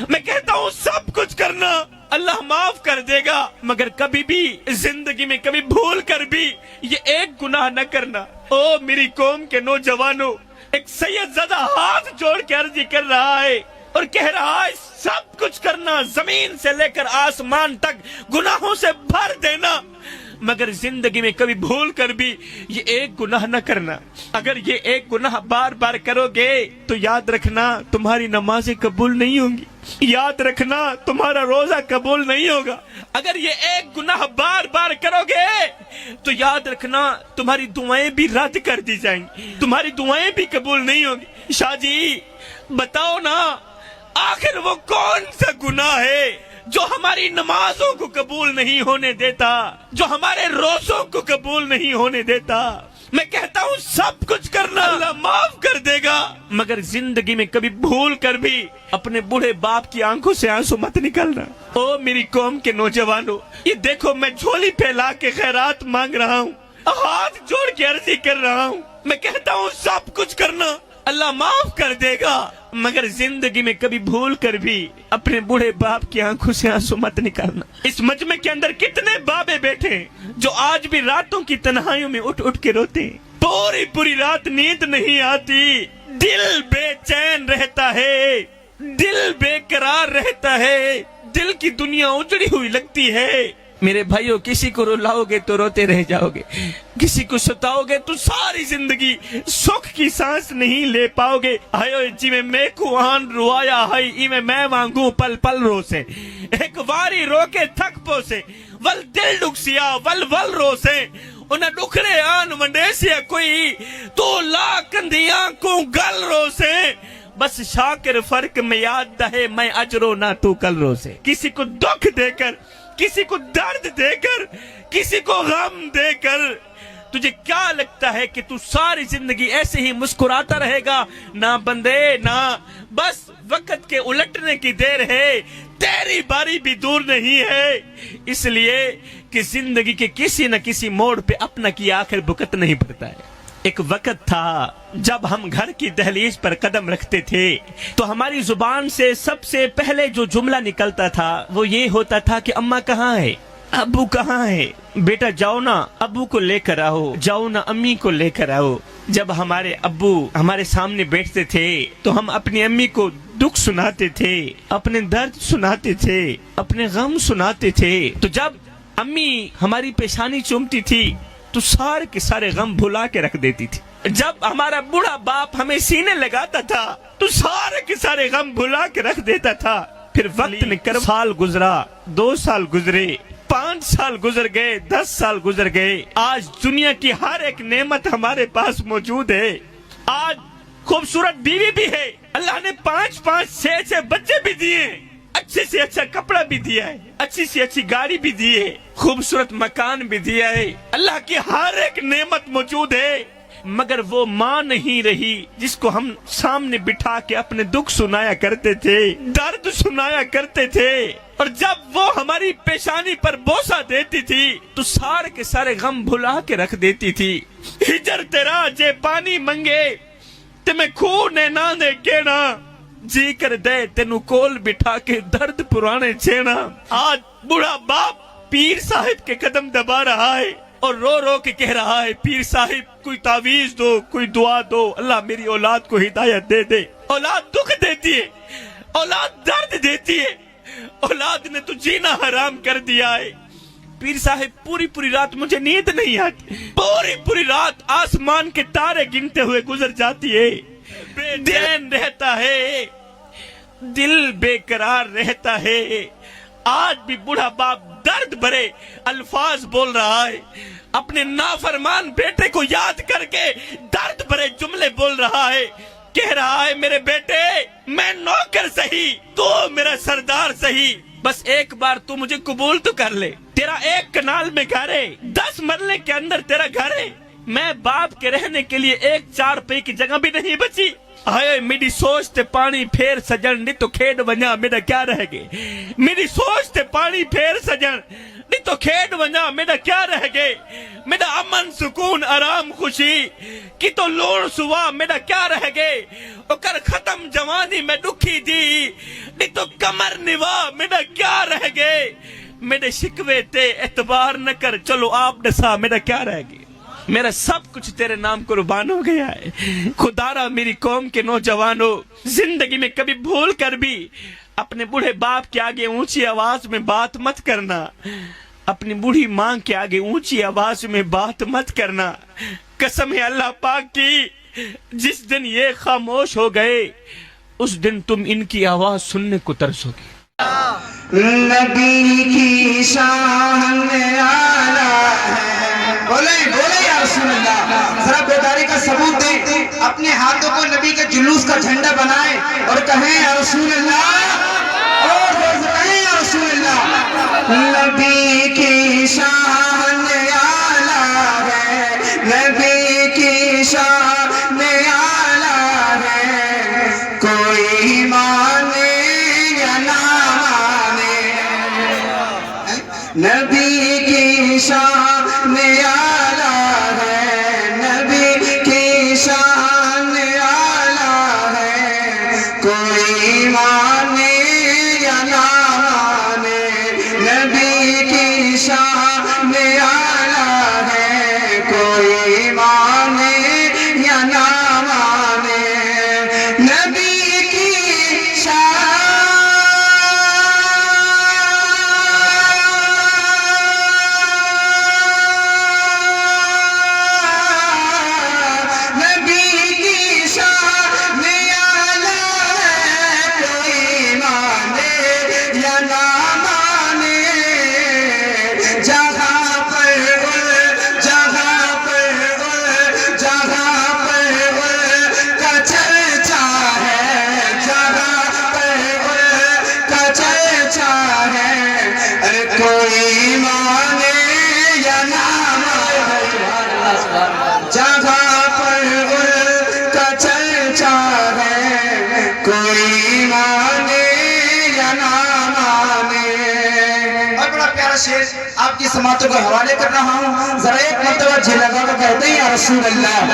میں کہتا ہوں سب کچھ کرنا اللہ معاف کر دے گا، مگر کبھی بھی زندگی میں کبھی بھول کر بھی یہ ایک گناہ نہ کرنا۔ او میری قوم کے نوجوانوں، ایک سید زدہ ہاتھ جوڑ کے عرضی کر رہا ہے اور کہہ رہا ہے سب کچھ کرنا، زمین سے لے کر آسمان تک گناہوں سے بھر دینا، مگر زندگی میں کبھی بھول کر بھی یہ ایک گناہ نہ کرنا۔ اگر یہ ایک گناہ بار بار کرو گے تو یاد رکھنا تمہاری نمازیں قبول نہیں ہوں گی، یاد رکھنا تمہارا روزہ قبول نہیں ہوگا۔ اگر یہ ایک گناہ بار بار کرو گے تو یاد رکھنا تمہاری دعائیں بھی رد کر دی جائیں گی، تمہاری دعائیں بھی قبول نہیں ہوں گی۔ شاہ جی بتاؤ نا، آخر وہ کون سا گناہ ہے جو ہماری نمازوں کو قبول نہیں ہونے دیتا، جو ہمارے روزوں کو قبول نہیں ہونے دیتا؟ میں کہتا ہوں سب کچھ کرنا اللہ معاف کر دے گا، مگر زندگی میں کبھی بھول کر بھی اپنے بوڑھے باپ کی آنکھوں سے آنسو مت نکلنا۔ او میری قوم کے نوجوانوں، یہ دیکھو میں جھولی پھیلا کے خیرات مانگ رہا ہوں، ہاتھ جوڑ کے عرضی کر رہا ہوں، میں کہتا ہوں سب کچھ کرنا اللہ معاف کر دے گا، مگر زندگی میں کبھی بھول کر بھی اپنے بوڑھے باپ کی آنکھوں سے آنسو مت نکالنا۔ اس مجمع کے اندر کتنے بابے بیٹھے ہیں جو آج بھی راتوں کی تنہائیوں میں اٹھ اٹھ کے روتے ہیں، پوری پوری رات نیند نہیں آتی، دل بے چین رہتا ہے، دل بے قرار رہتا ہے، دل کی دنیا اجڑی ہوئی لگتی ہے۔ میرے بھائیو، کسی کو رلاؤ گے تو روتے رہ جاؤ گے، کسی کو ستاؤ گے تو ساری زندگی سکھ کی سانس نہیں لے پاؤ گے۔ آئیو جی میں کو آن روایا ہائی ای میں وانگوں پل پل رو سے، ایک واری رو کے تھک پو سے، ول دل ڈکسیا ول ول رو سے، انہیں ڈکھرے آن ونڈے سیا کوئی تو لا کندیاں کو گل رو سے، بس شاکر فرق میں یاد دہے میں اجرو نہ تو کل رو سے۔ کسی کو دکھ دے کر، کسی کو درد دے کر، کسی کو غم دے کر تجھے کیا لگتا ہے کہ تو ساری زندگی ایسے ہی مسکراتا رہے گا؟ نہ بندے نہ، بس وقت کے الٹنے کی دیر ہے، تیری باری بھی دور نہیں ہے، اس لیے کہ زندگی کے کسی نہ کسی موڑ پہ اپنا کی آخر بکت نہیں پڑتا ہے۔ ایک وقت تھا جب ہم گھر کی دہلیز پر قدم رکھتے تھے تو ہماری زبان سے سب سے پہلے جو جملہ نکلتا تھا وہ یہ ہوتا تھا کہ اماں کہاں ہے، ابو کہاں ہے، بیٹا جاؤ نا ابو کو لے کر آؤ، جاؤ نا امی کو لے کر آؤ۔ جب ہمارے ابو ہمارے سامنے بیٹھتے تھے تو ہم اپنی امی کو دکھ سناتے تھے، اپنے درد سناتے تھے، اپنے غم سناتے تھے۔ تو جب امی ہماری پیشانی چومتی تھی تو سارے کے سارے غم بھلا کے رکھ دیتی تھی۔ جب ہمارا بوڑھا باپ ہمیں سینے لگاتا تھا تو سارے کے سارے غم بھلا کے رکھ دیتا تھا۔ پھر وقت نے کر سال گزرا، 2 سال گزرے، 5 سال گزر گئے، 10 سال گزر گئے، آج دنیا کی ہر ایک نعمت ہمارے پاس موجود ہے۔ آج خوبصورت بیوی بھی ہے، اللہ نے 5 6 بچے بھی دیے، اچھے سے اچھا کپڑا بھی دیا ہے، اچھی سے اچھی گاڑی بھی دی ہے، خوبصورت مکان بھی دیا ہے، اللہ کی ہر ایک نعمت موجود ہے، مگر وہ ماں نہیں رہی جس کو ہم سامنے بٹھا کے اپنے دکھ سنایا کرتے تھے، درد سنایا کرتے تھے، اور جب وہ ہماری پیشانی پر بوسہ دیتی تھی تو سارے کے سارے غم بھلا کے رکھ دیتی تھی۔ ہجر تیرا جے پانی منگے تے میں خونے نہ دے کینا، جی کر دے تینو کول بٹھا کے درد پرانے چھینا۔ آج بڑا باپ پیر صاحب کے قدم دبا رہا ہے اور رو رو کے کہہ رہا ہے پیر صاحب کوئی تعویذ دو، کوئی دعا دو، اللہ میری اولاد کو ہدایت دے دے۔ اولاد دکھ دیتی ہے، اولاد درد دیتی ہے، اولاد نے تو جینا حرام کر دیا ہے۔ پیر صاحب پوری پوری رات مجھے نیند نہیں آتی، پوری پوری رات آسمان کے تارے گنتے ہوئے گزر جاتی ہے، بے چین رہتا ہے، دل بے قرار رہتا ہے۔ آج بھی بوڑھا باپ درد بھرے الفاظ بول رہا ہے، اپنے نافرمان بیٹے کو یاد کر کے درد بھرے جملے بول رہا ہے، کہہ رہا ہے میرے بیٹے میں نوکر سہی، تو میرا سردار سہی، بس ایک بار تو مجھے قبول تو کر لے، تیرا 1 کنال میں گھر ہے، 10 مرلے کے اندر تیرا گھر ہے، میں باپ کے رہنے کے لیے 1 4 کی جگہ بھی نہیں بچی۔ آئے میری سوچ تے پانی پھیر سجن نہیں تو کھیڈ ونجا میرا کیا رہ گئے، میری سوچ تے پانی پھیر سجن نہیں تو کھیڈ وجہ میرا کیا رہ گئے میرا امن سکون آرام خوشی کی تو لوڑ سوا میرا کیا رہ گئے اکر ختم جوانی میں دکھی دی نہیں تو کمر نوا میرا کیا رہ گئے میرے شکوے تے اعتبار نہ کر چلو آپ دسا میرا کیا رہ گئے میرا سب کچھ تیرے نام قربان ہو گیا ہے خدا را میری قوم کے نوجوانوں زندگی میں کبھی بھول کر بھی اپنے بوڑھے باپ کے آگے اونچی آواز میں بات مت کرنا اپنی بوڑھی ماں کے آگے اونچی آواز میں بات مت کرنا قسم ہے اللہ پاک کی جس دن یہ خاموش ہو گئے اس دن تم ان کی آواز سننے کو ترسو گے نبی کی شان آلہ ہے بولے یا رسول اللہ ذرا بیداری کا ثبوت دیں اپنے ہاتھوں کو نبی کے جلوس کا جھنڈا بنائیں اور کہیں یا رسول اللہ اور کہیں یا رسول اللہ نبی کی شان آلہ ہے نبی کی شان آلہ ہے کوئی مانے یا نہ مانے نبی کی شان آلہ ہے نبی کی شان آلہ ہے کوئی مانے یا نہ مانے نبی کی شان آلہ ہے کوئی مانے یا نہ مانے نبی کی شان کوئی مانے یا نہ مانے جگہ پر ان کا چرچا ہے کوئی مانے یا نہ مانے اور بڑا پیارا شعر آپ کی سماعتوں کو حوالے کر رہا ہوں ذرا ایک مرتبہ جی لگا کر کہتے ہیں یا رسول اللہ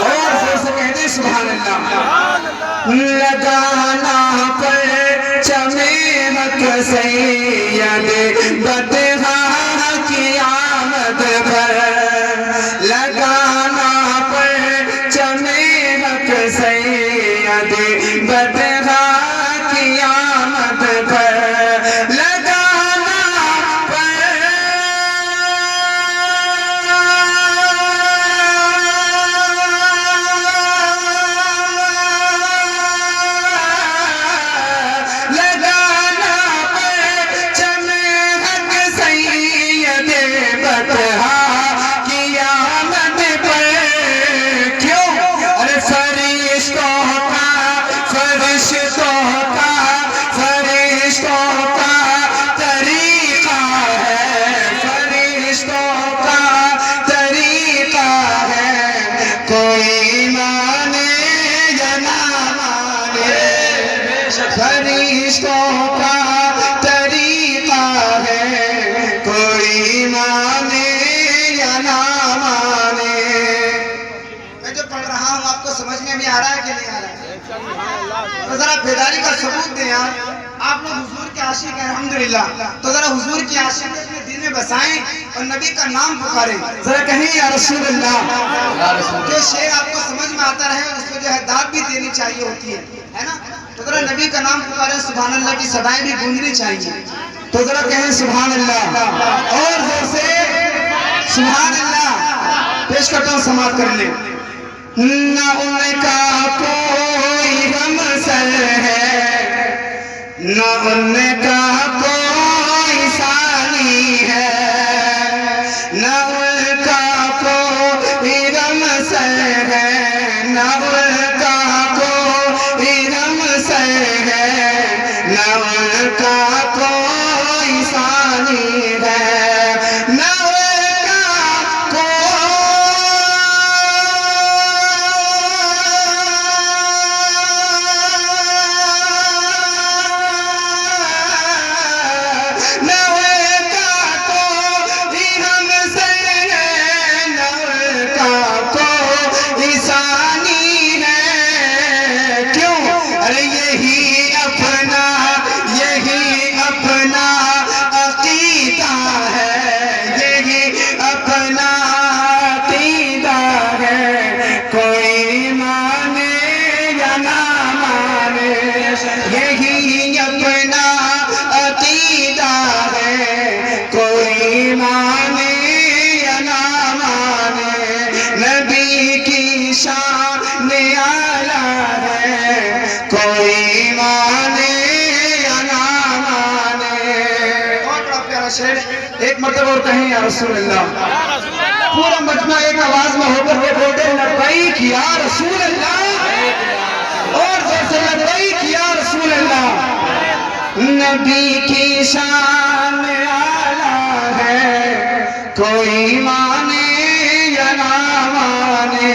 اور زور سے کہتے ہیں سبحان اللہ لگانا پر چمے حق سید بدہا کی آمد پر لگانا پر چمے حق سید بدہا کی آمد پر لگانا پر فرشتوں کا طریقہ ہے کوئی مانے یا نہ مانے میں جو پڑھ رہا ہوں آپ کو سمجھ میں بھی آ رہا ہے کہ نہیں آ رہا ہے تو ذرا بیداری کا ثبوت دیں یار آپ لوگ حضور کے عاشق ہیں الحمدللہ تو ذرا حضور کی عاشق اپنے دل میں بسائیں اور نبی کا نام پکاریں ذرا کہیں یا رسول اللہ جو شعر آپ کو سمجھ میں آتا رہے اور اس کو جو ہے داد بھی دینی چاہیے ہوتی ہے نا تو ذرا نبی کا نام پکاریں سبحان اللہ کی صدائیں بھی گونجنی چاہیے تو ذرا کہیں سبحان اللہ اور زور سے سبحان اللہ پیش کرتا ہوں سماعت کر لیں نہ ان کا کوئی غمسل ہے نہ ان کا کوئی ثانی ہے نہ ان کا کوئی غمسل ہے نہ ان کا کوئی غمسل ہے نہ ان کا کوئی ثانی ہے نہ نبی اپنا عقیدہ ہے، کوئی مانے یا نہ مانے، نبی کی شان اعلیٰ ہے، کوئی مانے یا نہ مانے۔ اور بڑا پیارا شعر، ایک مرتبہ اور کہیں یا رسول اللہ، پورا مجمع ایک آواز میں ہو کر کے بولتے لبیک یا رسول اللہ، اور زور سے لبیک یا رسول اللہ۔ نبی کی شان اعلیٰ ہے، کوئی مانے یا نہ مانے،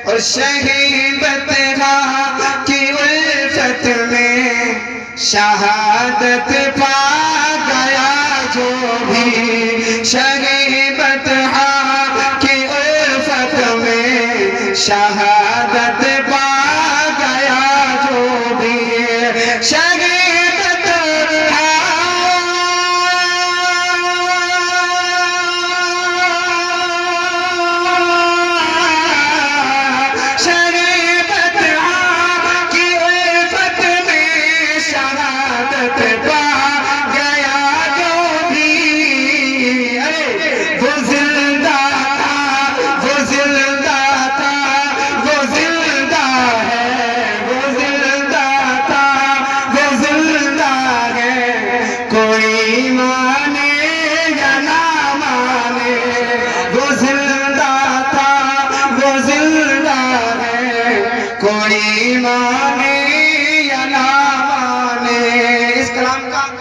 اور شہید بطحہ کی الفت میں شہادت پا گیا جو بھی، شہید بطحہ کی الفت میں شہادت پا گیا جو بھی، شہید